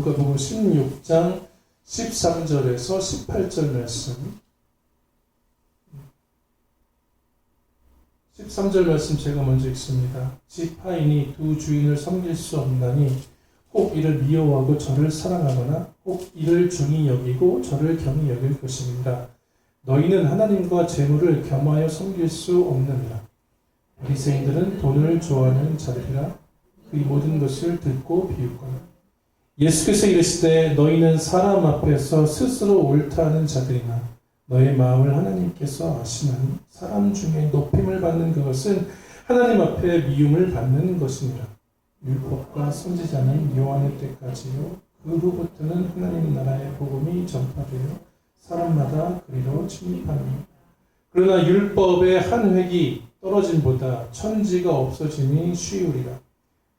누가복음 16장 13절에서 18절 말씀. 13절 말씀 제가 먼저 읽습니다. 지파인이 두 주인을 섬길 수 없나니 혹 이를 미워하고 저를 사랑하거나 혹 이를 중히 여기고 저를 경히 여길 것입니다. 너희는 하나님과 재물을 겸하여 섬길 수 없느니라. 바리새인들은 돈을 좋아하는 자들이라 그의 모든 것을 듣고 비웃거나. 예수께서 이르시되 너희는 사람 앞에서 스스로 옳다 하는 자들이나 너의 마음을 하나님께서 아시나니 사람 중에 높임을 받는 그것은 하나님 앞에 미움을 받는 것이니라. 율법과 선지자는 요한의 때까지요 그 후부터는 하나님 나라의 복음이 전파되어 사람마다 그리로 침입하니 그러나 율법의 한 획이 떨어짐보다 천지가 없어짐이 쉬우리라.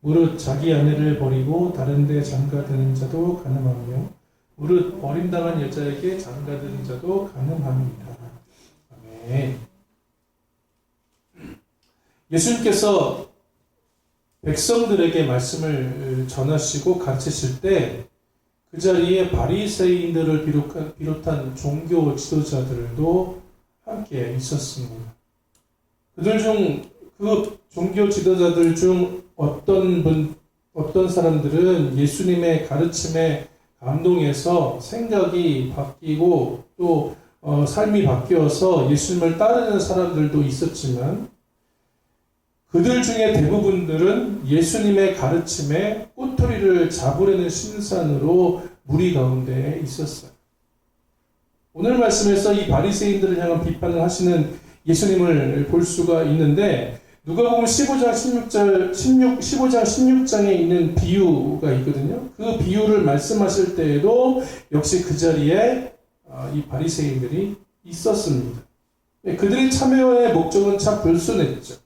무릇 자기 아내를 버리고 다른 데 장가드는 자도 가늠하며 무릇 버림당한 여자에게 장가드는 자도 가늠합니다. 아멘. 예수님께서 백성들에게 말씀을 전하시고 가르치실 때 그 자리에 바리새인들을 비롯한 종교 지도자들도 함께 있었습니다. 그들 중 그 종교 지도자들 중 어떤 사람들은 예수님의 가르침에 감동해서 생각이 바뀌고 또 삶이 바뀌어서 예수님을 따르는 사람들도 있었지만 그들 중에 대부분들은 예수님의 가르침에 꼬투리를 잡으려는 심산으로 무리 가운데 있었어요. 오늘 말씀에서 이 바리새인들을 향한 비판을 하시는 예수님을 볼 수가 있는데 누가복음 15장 16장에 있는 비유가 있거든요. 그 비유를 말씀하실 때에도 역시 그 자리에 이 바리새인들이 있었습니다. 그들의 참여의 목적은 참 불순했죠.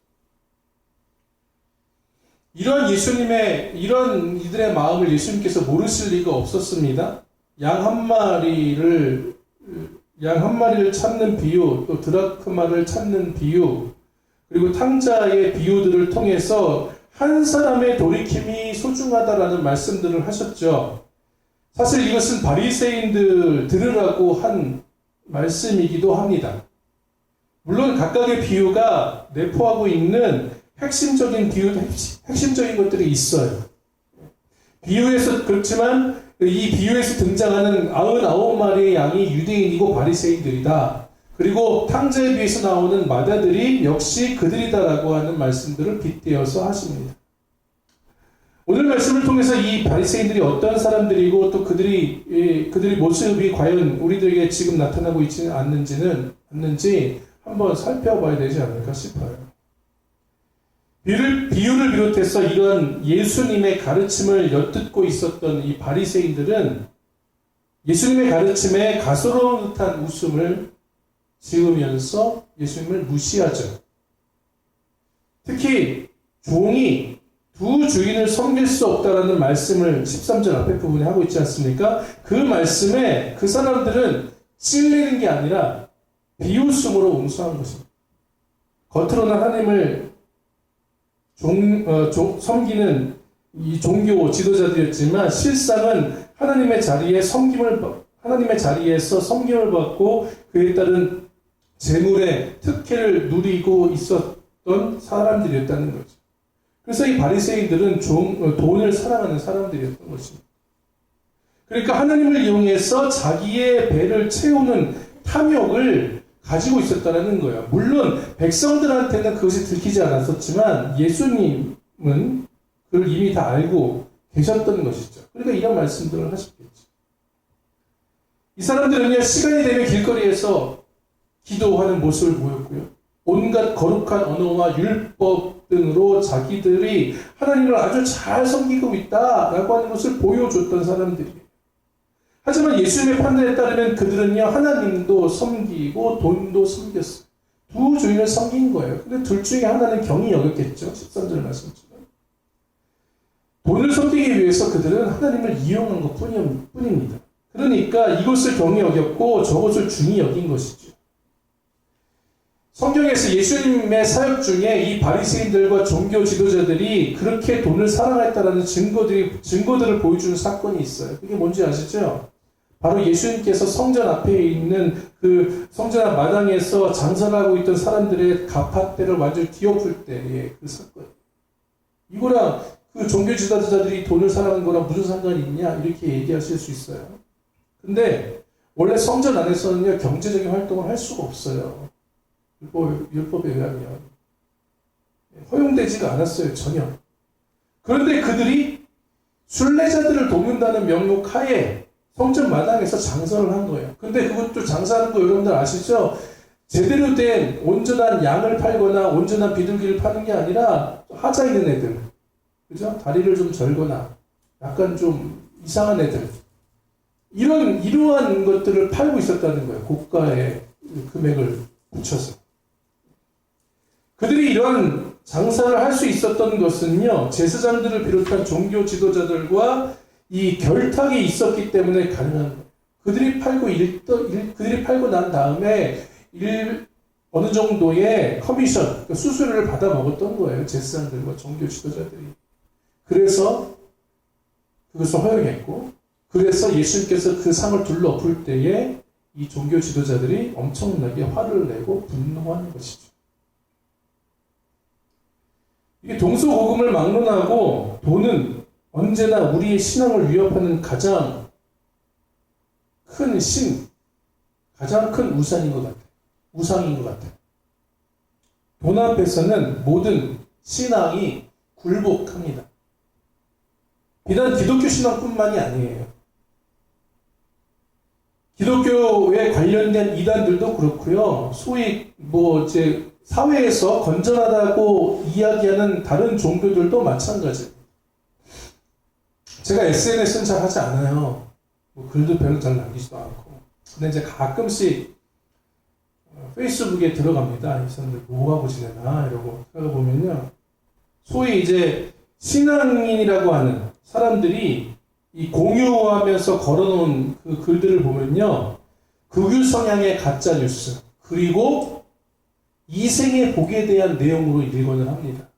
이런 이들의 마음을 예수님께서 모르실 리가 없었습니다. 양 한 마리를 찾는 비유, 또 드라크마를 찾는 비유, 그리고 탕자의 비유들을 통해서 한 사람의 돌이킴이 소중하다라는 말씀들을 하셨죠. 사실 이것은 바리새인들 들으라고 한 말씀이기도 합니다. 물론 각각의 비유가 내포하고 있는 핵심적인 것들이 있어요. 그렇지만 이 비유에서 등장하는 99마리의 양이 유대인이고 바리새인들이다. 그리고 탕자에 비해서 나오는 마다들이 역시 그들이다라고 하는 말씀들을 빗대어서 하십니다. 오늘 말씀을 통해서 이 바리새인들이 어떤 사람들이고 또 그들의 모습이 과연 우리들에게 지금 나타나고 있지는 않는지 한번 살펴봐야 되지 않을까 싶어요. 비유를 비롯해서 이런 예수님의 가르침을 엿듣고 있었던 이 바리새인들은 예수님의 가르침에 가소로운 듯한 웃음을 지으면서 예수님을 무시하죠. 특히 종이 두 주인을 섬길 수 없다라는 말씀을 13절 앞에 부분에 하고 있지 않습니까? 그 말씀에 그 사람들은 찔리는 게 아니라 비웃음으로 응수한 것입니다. 겉으로는 하나님을 섬기는 이 종교 지도자들이었지만 실상은 하나님의 자리에서 섬김을 받고 그에 따른 재물의 특혜를 누리고 있었던 사람들이었다는 거죠. 그래서 이 바리새인들은 돈을 사랑하는 사람들이었던 것입니다. 그러니까 하나님을 이용해서 자기의 배를 채우는 탐욕을 가지고 있었다는 거예요. 물론 백성들한테는 그것이 들키지 않았었지만 예수님은 그걸 이미 다 알고 계셨던 것이죠. 그러니까 이런 말씀들을 하셨겠죠. 이 사람들은요, 시간이 되면 길거리에서 기도하는 모습을 보였고요. 온갖 거룩한 언어와 율법 등으로 자기들이 하나님을 아주 잘 섬기고 있다라고 하는 것을 보여줬던 사람들이에요. 하지만 예수님의 판단에 따르면 그들은요, 하나님도 섬기고 돈도 섬겼어요. 두 주인을 섬긴 거예요. 근데 둘 중에 하나는 경히 여겼겠죠. 13절 말씀처럼. 돈을 섬기기 위해서 그들은 하나님을 이용한 것 뿐입니다. 그러니까 이것을 경히 여겼고 저것을 중히 여긴 것이죠. 성경에서 예수님의 사역 중에 이 바리새인들과 종교 지도자들이 그렇게 돈을 사랑했다라는 증거들을 보여주는 사건이 있어요. 그게 뭔지 아시죠? 바로 예수님께서 성전 앞에 있는 그 성전 앞 마당에서 장사를 하고 있던 사람들의 가파대를 완전히 뒤엎을 때의 그 사건. 이거랑 그 종교 지도자들이 돈을 사랑하는 거랑 무슨 상관이 있냐? 이렇게 얘기하실 수 있어요. 근데 원래 성전 안에서는요, 경제적인 활동을 할 수가 없어요. 율법에 의하면. 허용되지가 않았어요, 전혀. 그런데 그들이 순례자들을 돕는다는 명목 하에 성전 마당에서 장사를 한 거예요. 근데 그것도 장사하는 거 여러분들 아시죠? 제대로 된 온전한 양을 팔거나 온전한 비둘기를 파는 게 아니라 하자 있는 애들. 그죠? 다리를 좀 절거나 약간 좀 이상한 애들. 이러한 것들을 팔고 있었다는 거예요. 고가의 금액을 붙여서. 그들이 이러한 장사를 할 수 있었던 것은요, 제사장들을 비롯한 종교 지도자들과 이 결탁이 있었기 때문에 가능한 거예요. 그들이 팔고 난 다음에 어느 정도의 커미션, 그러니까 수수료를 받아 먹었던 거예요. 제사장들과 종교 지도자들이. 그래서 그것을 허용했고, 그래서 예수님께서 그 상을 둘러엎을 때에 이 종교 지도자들이 엄청나게 화를 내고 분노하는 것이죠. 이게 동서고금을 막론하고 돈은 언제나 우리의 신앙을 위협하는 가장 큰 가장 큰 우상인 것 같아요. 돈 앞에서는 모든 신앙이 굴복합니다. 비단 기독교 신앙뿐만이 아니에요. 기독교에 관련된 이단들도 그렇고요. 소위 사회에서 건전하다고 이야기하는 다른 종교들도 마찬가지입니다. 제가 SNS는 잘 하지 않아요. 글도 별로 잘 남기지도 않고. 근데 이제 가끔씩 페이스북에 들어갑니다. 이 사람들 뭐하고 지내나 이러고 들어보면요. 소위 이제 신앙인이라고 하는 사람들이 이 공유하면서 걸어놓은 그 글들을 보면요. 극우 성향의 가짜 뉴스 그리고 이생의 복에 대한 내용으로 일관을 합니다.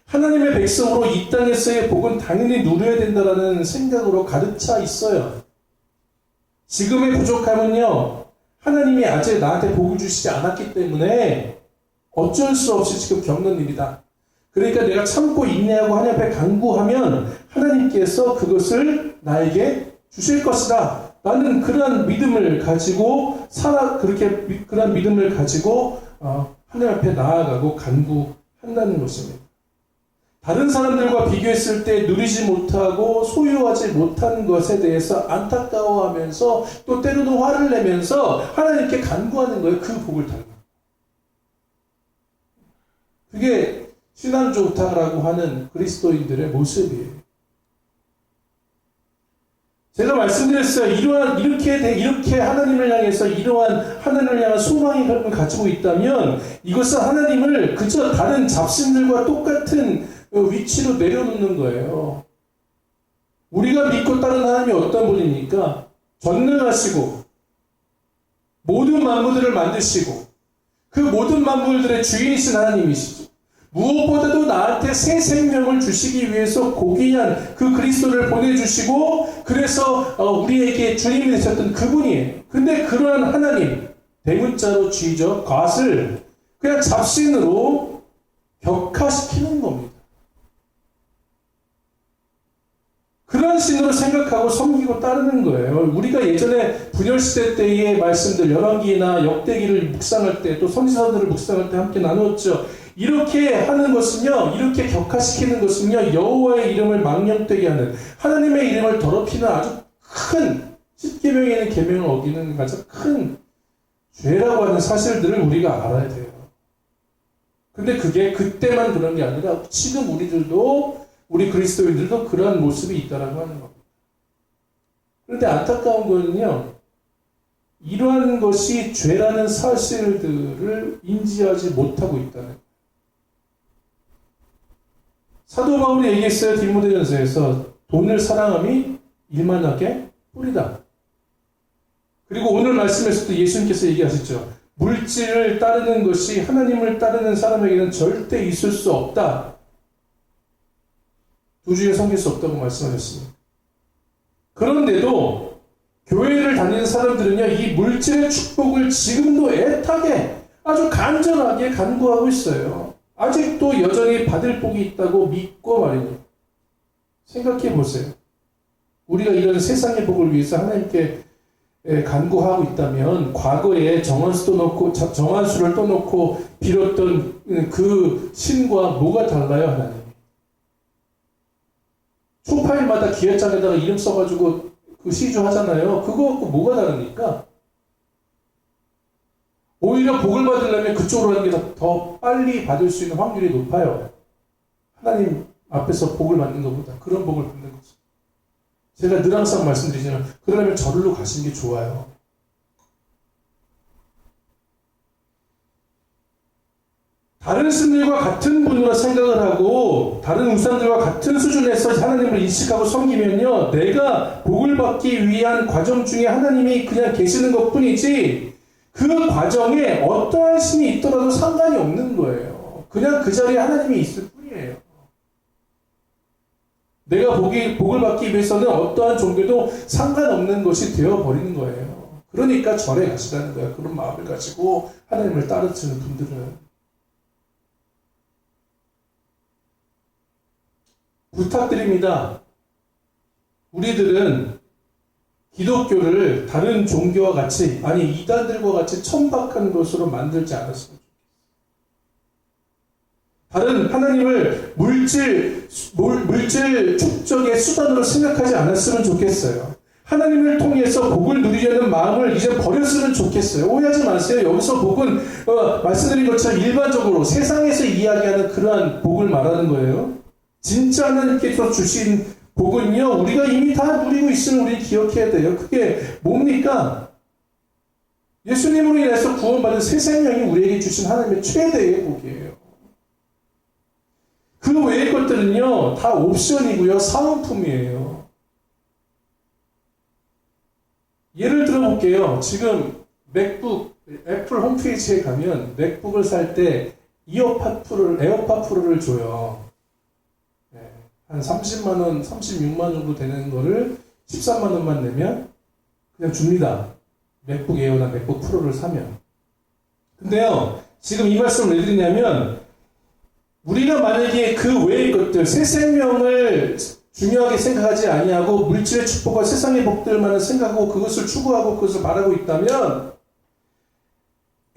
하나님의 백성으로 이 땅에서의 복은 당연히 누려야 된다는 생각으로 가득 차 있어요. 지금의 부족함은요, 하나님이 아직 나한테 복을 주시지 않았기 때문에 어쩔 수 없이 지금 겪는 일이다. 그러니까 내가 참고 인내하고 하나님 앞에 간구하면 하나님께서 그것을 나에게 주실 것이다. 나는 그러한 믿음을 가지고 그러한 믿음을 가지고 하나님 앞에 나아가고 간구한다는 것입니다. 다른 사람들과 비교했을 때 누리지 못하고 소유하지 못한 것에 대해서 안타까워하면서 또 때로는 화를 내면서 하나님께 간구하는 거예요. 그 복을 달라. 그게 신앙 좋다라고 하는 그리스도인들의 모습이에요. 제가 말씀드렸어요. 이렇게 하나님을 향해서 이러한 하나님을 향한 소망을 가지고 있다면 이것은 하나님을 그저 다른 잡신들과 똑같은 위치로 내려놓는 거예요. 우리가 믿고 따르는 하나님이 어떤 분입니까? 전능하시고 모든 만물들을 만드시고 그 모든 만물들의 주인이신 하나님이시죠. 무엇보다도 나한테 새 생명을 주시기 위해서 고귀한 그 그리스도를 보내주시고 그래서 우리에게 주님이 되셨던 그분이에요. 근데 그러한 하나님, 대문자로 쥐죠. 갓을 그냥 잡신으로 격화시키는 겁니다. 그런 신으로 생각하고 섬기고 따르는 거예요. 우리가 예전에 분열시대 때의 말씀들, 열왕기나 역대기를 묵상할 때, 또 선지서들을 묵상할 때 함께 나누었죠. 이렇게 하는 것은요, 이렇게 격화시키는 것은요, 여호와의 이름을 망령되게 하는, 하나님의 이름을 더럽히는 아주 큰, 10계명에는 계명을 어기는 아주 큰 죄라고 하는 사실들을 우리가 알아야 돼요. 근데 그게 그때만 그런 게 아니라 지금 우리 그리스도인들도 그러한 모습이 있다라고 하는 겁니다. 그런데 안타까운 거는요, 이러한 것이 죄라는 사실들을 인지하지 못하고 있다는 거예요. 사도 바울이 얘기했어요. 디모데전서에서 돈을 사랑함이 일만하게 뿌리다. 그리고 오늘 말씀에서도 예수님께서 얘기하셨죠. 물질을 따르는 것이 하나님을 따르는 사람에게는 절대 있을 수 없다. 두 주에 섬길 수 없다고 말씀하셨습니다. 그런데도 교회를 다니는 사람들은요, 이 물질의 축복을 지금도 애타게 아주 간절하게 간구하고 있어요. 아직도 여전히 받을 복이 있다고 믿고 말입니다. 생각해 보세요. 우리가 이런 세상의 복을 위해서 하나님께 간구하고 있다면 과거에 정한수를 떠놓고 빌었던 그 신과 뭐가 달라요, 하나님? 초파일마다 기회장에다가 이름 써가지고 그 시주 하잖아요. 그거 갖고 뭐가 다릅니까? 오히려 복을 받으려면 그쪽으로 하는 게 더 빨리 받을 수 있는 확률이 높아요. 하나님 앞에서 복을 받는 것보다 그런 복을 받는 거죠. 제가 늘 항상 말씀드리지만 그러려면 절로 가시는 게 좋아요. 다른 스님들과 같은 분으로 생각을 하고 다른 우상들과 같은 수준에서 하나님을 인식하고 섬기면요, 내가 복을 받기 위한 과정 중에 하나님이 그냥 계시는 것뿐이지 그 과정에 어떠한 신이 있더라도 상관이 없는 거예요. 그냥 그 자리에 하나님이 있을 뿐이에요. 내가 복을 받기 위해서는 어떠한 종교도 상관없는 것이 되어버리는 거예요. 그러니까 절에 가시라는 거예요. 그런 마음을 가지고 하나님을 따르시는 분들은. 부탁드립니다. 우리들은 기독교를 다른 종교와 같이, 아니 이단들과 같이 천박한 것으로 만들지 않았으면 좋겠어요. 다른 하나님을 물질 축적의 수단으로 생각하지 않았으면 좋겠어요. 하나님을 통해서 복을 누리려는 마음을 이제 버렸으면 좋겠어요. 오해하지 마세요. 여기서 복은 말씀드린 것처럼 일반적으로 세상에서 이야기하는 그러한 복을 말하는 거예요. 진짜 하나님께서 주신 복은요, 우리가 이미 다 누리고 있으면 우리 기억해야 돼요. 그게 뭡니까? 예수님으로 인해서 구원받은 새 생명이 우리에게 주신 하나님의 최대의 복이에요. 그 외의 것들은요, 다 옵션이고요, 사은품이에요. 예를 들어 볼게요. 지금 맥북, 애플 홈페이지에 가면 맥북을 살 때 에어팟 프로를 줘요. 한 30만원, 36만원 정도 되는 거를 13만원만 내면 그냥 줍니다. 맥북 에어나 맥북 프로를 사면. 근데요, 지금 이 말씀을 왜 드리냐면, 우리가 만약에 그 외의 것들, 새 생명을 중요하게 생각하지 아니하고 물질의 축복과 세상의 복들만을 생각하고 그것을 추구하고 그것을 바라고 있다면,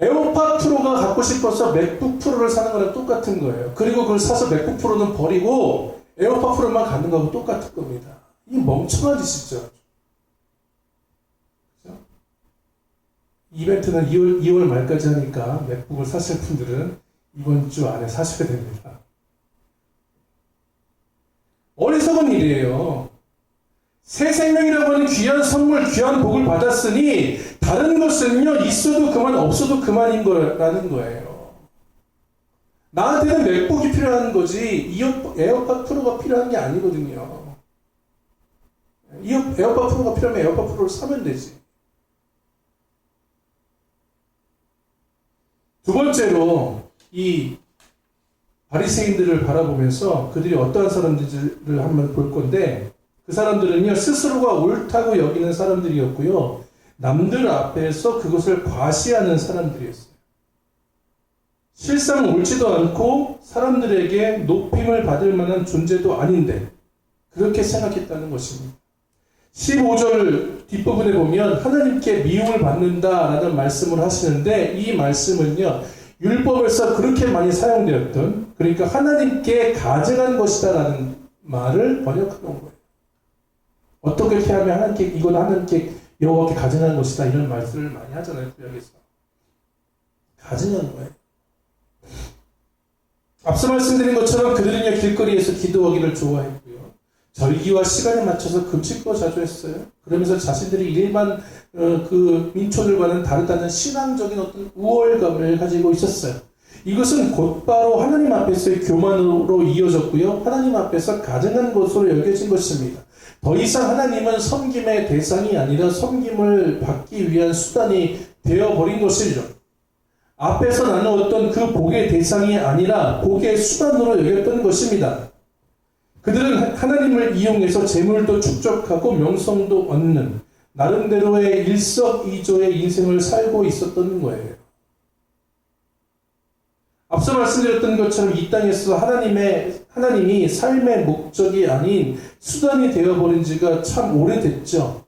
에어팟 프로가 갖고 싶어서 맥북 프로를 사는 거랑 똑같은 거예요. 그리고 그걸 사서 맥북 프로는 버리고 에어팟 프로만 갖는 거하고 똑같을 겁니다. 이 멍청한 짓이죠. 그렇죠? 이벤트는 2월 말까지 하니까 맥북을 사실 분들은 이번 주 안에 사셔야 됩니다. 어리석은 일이에요. 새 생명이라고 하는 귀한 선물, 귀한 복을 받았으니 다른 것은요, 있어도 그만, 없어도 그만인 거라는 거예요. 나한테는 맥북이 필요한 거지 에어팟 프로가 필요한 게 아니거든요. 에어팟 프로가 필요하면 에어팟 프로를 사면 되지. 두 번째로 이 바리새인들을 바라보면서 그들이 어떠한 사람들을 한번 볼 건데, 그 사람들은요, 스스로가 옳다고 여기는 사람들이었고요, 남들 앞에서 그것을 과시하는 사람들이었어요. 실상 옳지도 않고 사람들에게 높임을 받을 만한 존재도 아닌데 그렇게 생각했다는 것입니다. 15절 뒷부분에 보면 하나님께 미움을 받는다라는 말씀을 하시는데, 이 말씀은요, 율법에서 그렇게 많이 사용되었던, 그러니까 하나님께 가증한 것이다라는 말을 번역해 놓은 거예요. 어떻게 하면 하나님께, 이건 하나님께 여호와께 가증한 것이다, 이런 말씀을 많이 하잖아요, 구약에서. 가증한 거예요. 앞서 말씀드린 것처럼 그들은요, 길거리에서 기도하기를 좋아했고요, 절기와 시간에 맞춰서 금식도 자주 했어요. 그러면서 자신들이 일반 그 민초들과는 다르다는 신앙적인 어떤 우월감을 가지고 있었어요. 이것은 곧바로 하나님 앞에서의 교만으로 이어졌고요, 하나님 앞에서 가증한 것으로 여겨진 것입니다. 더 이상 하나님은 섬김의 대상이 아니라 섬김을 받기 위한 수단이 되어버린 것이죠. 앞에서 나누었던 그 복의 대상이 아니라 복의 수단으로 여겼던 것입니다. 그들은 하나님을 이용해서 재물도 축적하고 명성도 얻는 나름대로의 일석이조의 인생을 살고 있었던 거예요. 앞서 말씀드렸던 것처럼 이 땅에서 하나님이 삶의 목적이 아닌 수단이 되어버린 지가 참 오래됐죠.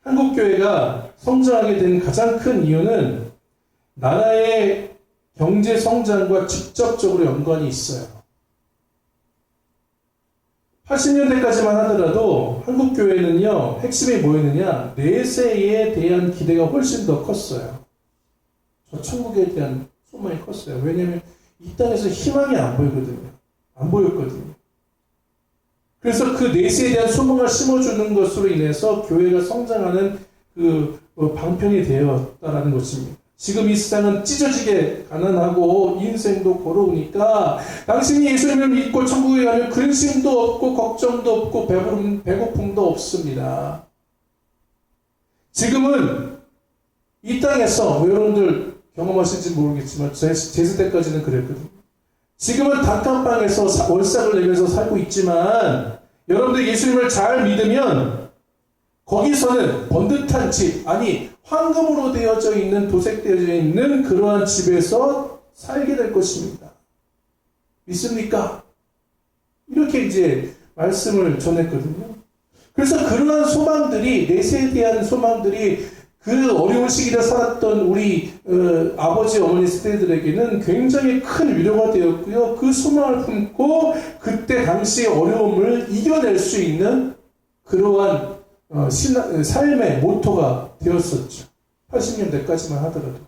한국교회가 성장하게 된 가장 큰 이유는 나라의 경제 성장과 직접적으로 연관이 있어요. 80년대까지만 하더라도 한국교회는요, 핵심이 뭐였느냐? 내세에 대한 기대가 훨씬 더 컸어요. 저 천국에 대한 소망이 컸어요. 왜냐하면 이 땅에서 희망이 안 보이거든요. 안 보였거든요. 그래서 그 내세에 대한 소망을 심어주는 것으로 인해서 교회가 성장하는 그 방편이 되었다라는 것입니다. 지금 이 세상은 찢어지게 가난하고 인생도 고로우니까 당신이 예수님을 믿고 천국에 가면 근심도 없고 걱정도 없고 배고픔도 없습니다. 지금은 이 땅에서 여러분들 경험하실지 모르겠지만 제 세대까지는 그랬거든요. 지금은 단칸방에서 월세를 내면서 살고 있지만 여러분들 예수님을 잘 믿으면 거기서는 번듯한 집, 아니 황금으로 되어져 있는, 도색되어져 있는 그러한 집에서 살게 될 것입니다. 믿습니까? 이렇게 이제 말씀을 전했거든요. 그래서 그러한 소망들이, 내세에 대한 소망들이 그 어려운 시기를 살았던 우리 아버지, 어머니 세대들에게는 굉장히 큰 위로가 되었고요. 그 소망을 품고 그때 당시 어려움을 이겨낼 수 있는 그러한 삶의 모토가 되었었죠. 80년대까지만 하더라도.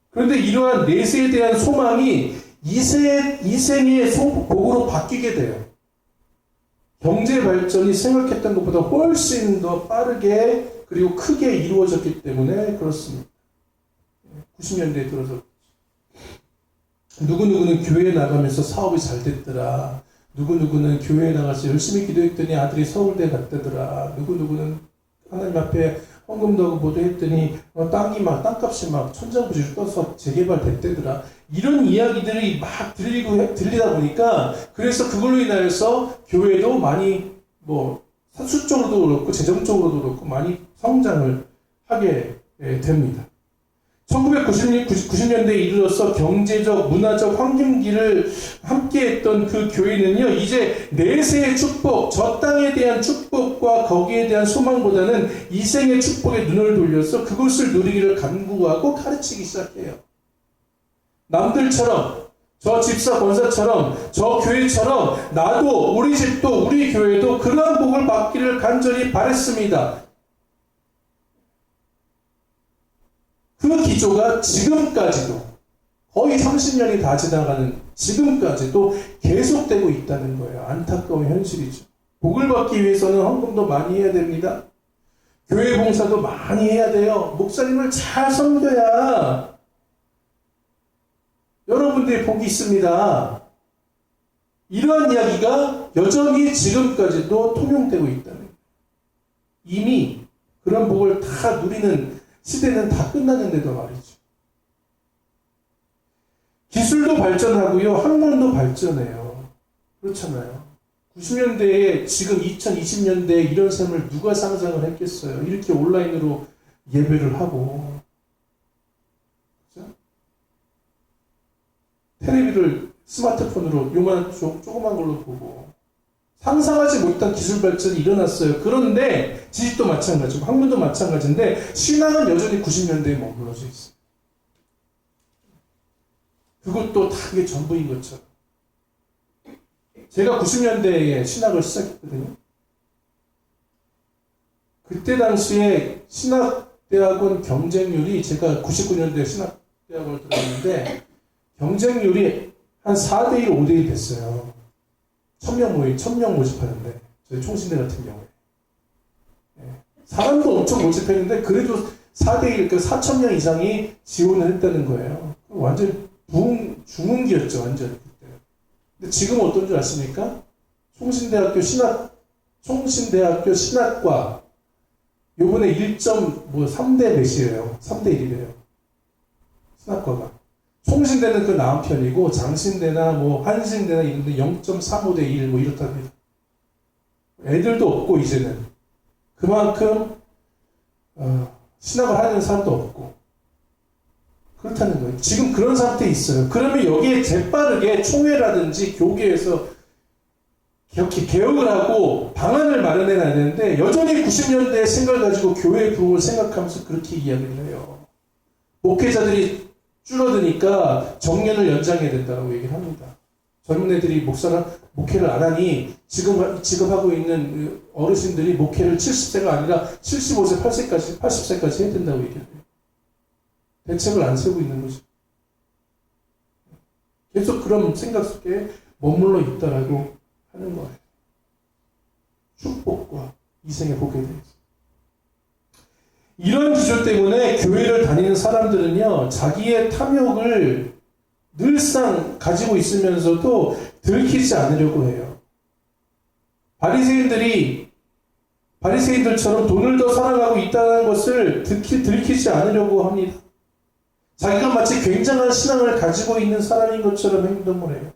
그런데 이러한 내세에 대한 소망이 이생의 복으로 바뀌게 돼요. 경제 발전이 생각했던 것보다 훨씬 더 빠르게 그리고 크게 이루어졌기 때문에 그렇습니다. 90년대에 들어서 누구누구는 교회에 나가면서 사업이 잘 됐더라. 누구누구는 교회에 나가서 열심히 기도했더니 아들이 서울대 갔다더라. 누구누구는 하나님 앞에 헌금도 하고 뭐도 했더니 땅값이 막 천장부지로 떠서 재개발 됐다더라. 이런 이야기들이 막 들리다 보니까 그래서 그걸로 인하여서 교회도 많이 수적으로도 그렇고 재정적으로도 그렇고 많이 성장을 하게 됩니다. 1990년대에 이르러서 경제적, 문화적 황금기를 함께했던 그 교회는요, 이제 내세의 축복, 저 땅에 대한 축복과 거기에 대한 소망보다는 이생의 축복에 눈을 돌려서 그것을 누리기를 간구하고 가르치기 시작해요. 남들처럼, 저 집사 권사처럼, 저 교회처럼 나도, 우리 집도, 우리 교회도 그러한 복을 받기를 간절히 바랬습니다. 그 기조가 지금까지도 거의 30년이 다 지나가는 지금까지도 계속되고 있다는 거예요. 안타까운 현실이죠. 복을 받기 위해서는 헌금도 많이 해야 됩니다. 교회 봉사도 많이 해야 돼요. 목사님을 잘 섬겨야 여러분들의 복이 있습니다. 이러한 이야기가 여전히 지금까지도 통용되고 있다는 거예요. 이미 그런 복을 다 누리는 시대는 다 끝났는데도 말이죠. 기술도 발전하고요. 학문도 발전해요. 그렇잖아요. 90년대에 지금 2020년대에 이런 삶을 누가 상상을 했겠어요. 이렇게 온라인으로 예배를 하고 그렇죠? 텔레비를 스마트폰으로 요만 조그만 걸로 보고 상상하지 못한 기술 발전이 일어났어요. 그런데 지식도 마찬가지고 학문도 마찬가지인데 신앙은 여전히 90년대에 머물러져 있어요. 그것도 다 그게 전부인 것처럼. 제가 90년대에 신학을 시작했거든요. 그때 당시에 신학대학원 경쟁률이, 제가 99년도에 신학대학원을 들어갔는데 경쟁률이 한 4대1, 5대1 됐어요. 1000명 모집하는데, 저희 총신대 같은 경우에. 사람도 엄청 모집했는데, 그래도 4대1, 그 4,000명 이상이 지원을 했다는 거예요. 완전 중흥기였죠, 완전 그때. 근데 지금 어떤 줄 아십니까? 총신대학교 신학과, 요번에 1.3대 몇이에요? 3대 1이래요. 신학과가. 총신대는 그 나은 편이고 장신대나 뭐 한신대나 이런 데 0.35대 1 뭐 이렇답니다. 애들도 없고 이제는 그만큼 신학을 하는 사람도 없고 그렇다는 거예요. 지금 그런 상태에 있어요. 그러면 여기에 재빠르게 총회라든지 교계에서 개혁을 하고 방안을 마련해놔야 되는데 여전히 90년대의 생각을 가지고 교회의 부흥을 생각하면서 그렇게 이야기를 해요. 목회자들이 줄어드니까 정년을 연장해야 된다고 얘기를 합니다. 젊은 애들이 목회를 안 하니 지금 하고 있는 어르신들이 목회를 70세가 아니라 75세, 80세까지 해야 된다고 얘기를 해요. 대책을 안 세우고 있는 거죠. 계속 그런 생각 속에 머물러 있다라고 하는 거예요. 축복과 이생의 복에 대해서. 이런 기조 때문에 교회를 다니는 사람들은요, 자기의 탐욕을 늘상 가지고 있으면서도 들키지 않으려고 해요. 바리새인들처럼 돈을 더 사랑하고 있다는 것을 들키지 않으려고 합니다. 자기가 마치 굉장한 신앙을 가지고 있는 사람인 것처럼 행동을 해요.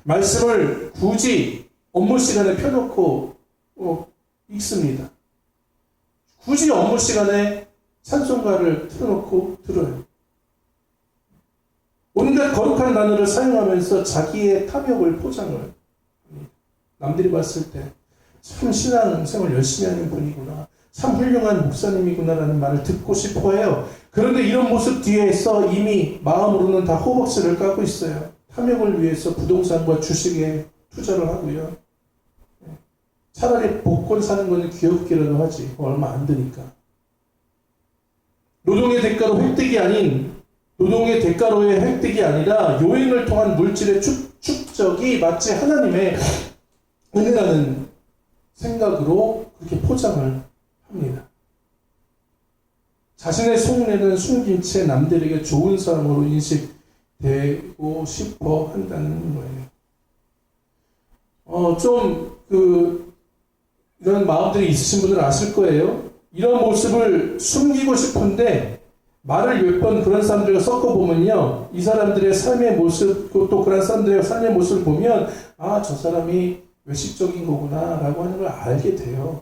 말씀을 굳이 업무 시간에 펴놓고 읽습니다. 굳이 업무 시간에 찬송가를 틀어놓고 들어요. 온갖 거룩한 단어를 사용하면서 자기의 탐욕을 포장을 합니다. 남들이 봤을 때 참 신앙생활 열심히 하는 분이구나, 참 훌륭한 목사님이구나라는 말을 듣고 싶어 해요. 그런데 이런 모습 뒤에서 이미 마음으로는 다 호박씨를 까고 있어요. 탐욕을 위해서 부동산과 주식에 투자를 하고요. 차라리 복권 사는 거는 귀엽기라도 하지. 얼마 안 드니까. 노동의 대가로의 획득이 아니라 요인을 통한 물질의 축적이 마치 하나님의 은혜라는 생각으로 그렇게 포장을 합니다. 자신의 속내는 숨긴 채 남들에게 좋은 사람으로 인식되고 싶어 한다는 거예요. 이런 마음들이 있으신 분들은 아실 거예요. 이런 모습을 숨기고 싶은데 말을 몇 번 그런 사람들과 섞어보면요, 이 사람들의 삶의 모습, 또 그런 사람들의 삶의 모습을 보면 저 사람이 외식적인 거구나 라고 하는 걸 알게 돼요.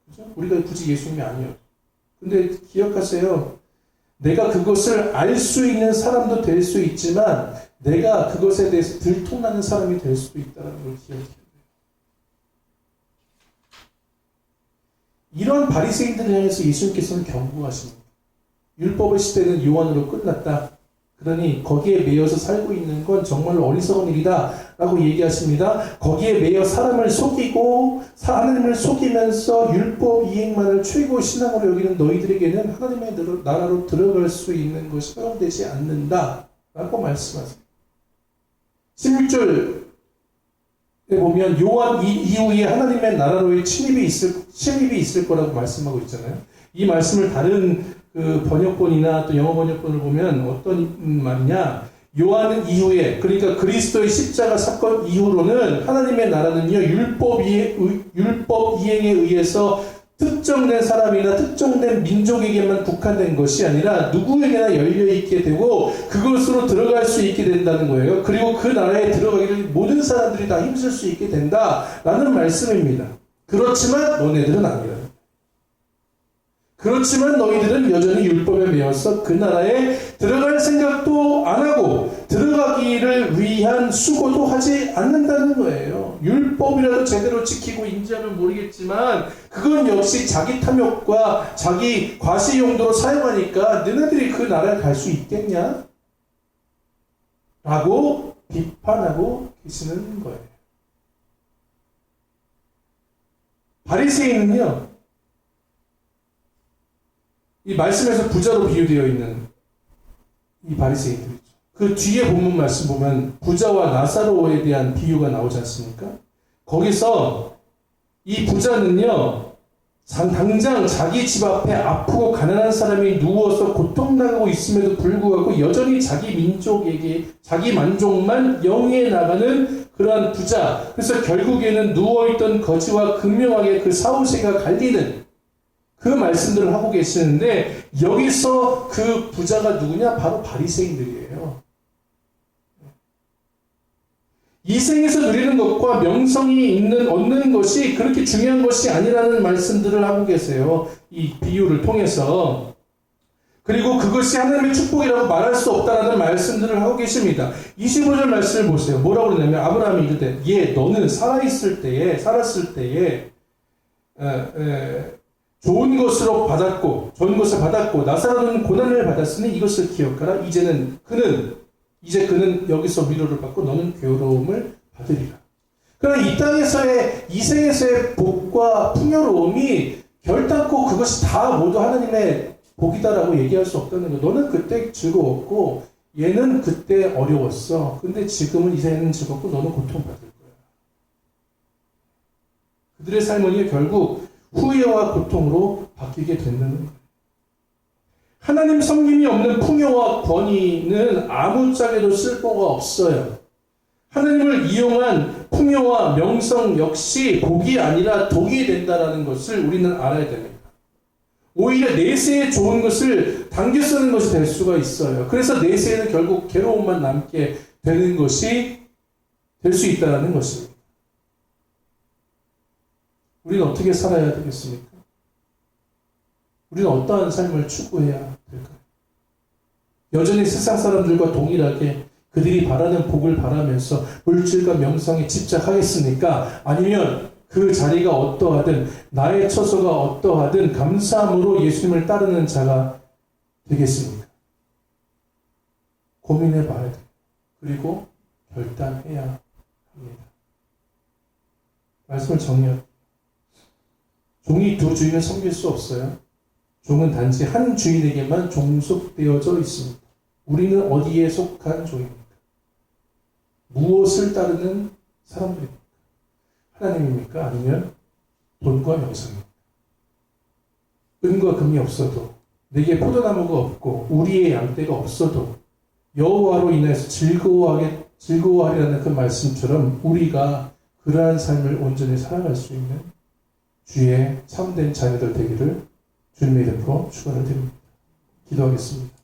그죠? 우리가 굳이 예수님이 아니에요. 근데 기억하세요. 내가 그것을 알 수 있는 사람도 될 수 있지만 내가 그것에 대해서 들통나는 사람이 될 수도 있다는 걸 기억해야 돼요. 이런 바리새인들을 향해서 예수님께서는 경고하십니다. 율법의 시대는 요한으로 끝났다. 그러니 거기에 매여서 살고 있는 건 정말로 어리석은 일이다 라고 얘기하십니다. 거기에 매여 사람을 속이고 하나님을 속이면서 율법 이행만을 최고 신앙으로 여기는 너희들에게는 하나님의 나라로 들어갈 수 있는 것이 허용되지 않는다 라고 말씀하세요. 16절에 보면 요한 이후에 하나님의 나라로의 침입이 있을 거라고 말씀하고 있잖아요. 이 말씀을 다른 번역본이나 또 영어 번역본을 보면 어떤 말이냐, 요한 이후에, 그러니까 그리스도의 십자가 사건 이후로는 하나님의 나라는요, 율법 이행에 의해서 특정된 사람이나 특정된 민족에게만 국한된 것이 아니라 누구에게나 열려있게 되고 그것으로 들어갈 수 있게 된다는 거예요. 그리고 그 나라에 들어가기를 모든 사람들이 다 힘쓸 수 있게 된다라는 말씀입니다. 그렇지만 너네들은 아니라. 그렇지만 너희들은 여전히 율법에 매여서 그 나라에 들어갈 생각도 안 하고 들어가기를 위한 수고도 하지 않는다는 거예요. 율법이라도 제대로 지키고 인지하면 모르겠지만 그건 역시 자기 탐욕과 자기 과시 용도로 사용하니까 너네들이 그 나라에 갈 수 있겠냐? 라고 비판하고 계시는 거예요. 바리새인은요, 이 말씀에서 부자로 비유되어 있는 이 바리새인들이죠. 그 뒤에 본문 말씀 보면 부자와 나사로에 대한 비유가 나오지 않습니까? 거기서 이 부자는요, 당장 자기 집 앞에 아프고 가난한 사람이 누워서 고통당하고 있음에도 불구하고 여전히 자기 민족에게 자기 만족만 영위해 나가는 그러한 부자. 그래서 결국에는 누워있던 거지와 극명하게 그 사후세가 갈리는 그 말씀들을 하고 계시는데 여기서 그 부자가 누구냐? 바로 바리새인들이에요. 이 생에서 누리는 것과 명성이 얻는 것이 그렇게 중요한 것이 아니라는 말씀들을 하고 계세요. 이 비유를 통해서. 그리고 그것이 하나님의 축복이라고 말할 수 없다라는 말씀들을 하고 계십니다. 25절 말씀을 보세요. 뭐라고 그러냐면 아브라함이 이르되 너는 살았을 때에 좋은 것을 받았고 나사로는 고난을 받았으니 이것을 기억하라. 이제 그는 여기서 위로를 받고 너는 괴로움을 받으리라. 그러나 이 땅에서의 이 생에서의 복과 풍요로움이 결단코 그것이 다 모두 하나님의 복이다라고 얘기할 수 없다는 거. 너는 그때 즐거웠고 얘는 그때 어려웠어. 근데 지금은 이제는 즐겁고 너는 고통받을 거야. 그들의 삶은 결국 후회와 고통으로 바뀌게 된다는 거예요. 하나님 섬김이 없는 풍요와 권위는 아무짝에도 쓸모가 없어요. 하나님을 이용한 풍요와 명성 역시 복이 아니라 독이 된다는 것을 우리는 알아야 됩니다. 오히려 내세에 좋은 것을 당겨 쓰는 것이 될 수가 있어요. 그래서 내세에는 결국 괴로움만 남게 되는 것이 될 수 있다는 것입니다. 우리는 어떻게 살아야 되겠습니까? 우리는 어떠한 삶을 추구해야 될까요? 여전히 세상 사람들과 동일하게 그들이 바라는 복을 바라면서 물질과 명성에 집착하겠습니까? 아니면 그 자리가 어떠하든 나의 처소가 어떠하든 감사함으로 예수님을 따르는 자가 되겠습니까? 고민해 봐야 돼요. 그리고 결단해야 합니다. 말씀을 정리합니다. 종이 두 주인을 섬길 수 없어요. 종은 단지 한 주인에게만 종속되어져 있습니다. 우리는 어디에 속한 종입니까? 무엇을 따르는 사람들입니까? 하나님입니까? 아니면 돈과 명성입니까? 은과 금이 없어도 내게 포도나무가 없고 우리의 양떼가 없어도 여호와로 인해서 즐거워하리라는 그 말씀처럼 우리가 그러한 삶을 온전히 살아갈 수 있는 주의 참된 자녀들 되기를 주님의 이름으로 축원을 드립니다. 기도하겠습니다.